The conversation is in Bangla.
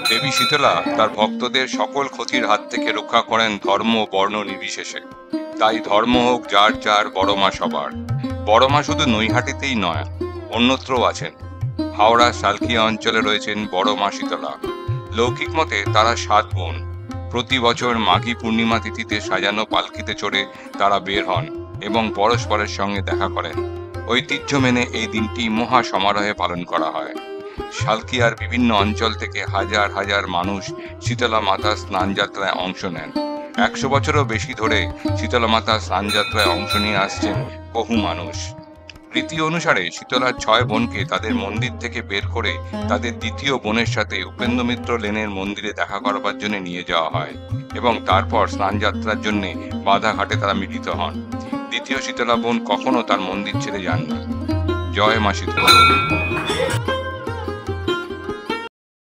দেবী শীতলা তার ভক্তদের সকল ক্ষতির হাত থেকে রক্ষা করেন ধর্ম বর্ণ নির্বিশেষে। তাই ধর্ম হোক যার যার, বড় মা সবার। বড় মা শুধু নৈহাটিতেই নয়, অন্যত্রও আছেন। হাওড়া সালকিয়া অঞ্চলে রয়েছেন বড় মা শীতলা। লৌকিক মতে তারা 7 বোন। প্রতি বছর মাঘী পূর্ণিমা তিথিতে সাজানো পালকিতে চড়ে তারা বের হন এবং পরস্পরের সঙ্গে দেখা করেন। ঐতিহ্য মেনে এই দিনটি মহা সমারোহে পালন করা হয়। সালকিয়ার বিভিন্ন অঞ্চল থেকে হাজার হাজার মানুষ শীতলা মাতার স্নানযাত্রায় অংশ নেন। 100 বছরও বেশি ধরে শীতলা মাতার স্নানযাত্রায় অংশ নিয়ে আসছেন বহু মানুষ। রীতি অনুসারে শীতলার 6 বোনকে তাদের মন্দির থেকে বের করে তাদের দ্বিতীয় বোনের সাথে উপেন্দ্র মিত্র লেনের মন্দিরে দেখা করবার জন্য নিয়ে যাওয়া হয় এবং তারপর স্নানযাত্রার জন্য বাধাঘাটে তারা মিলিত হন। দ্বিতীয় শীতলা বোন কখনো তার মন্দির ছেড়ে যান না। জয় মা শীতলা।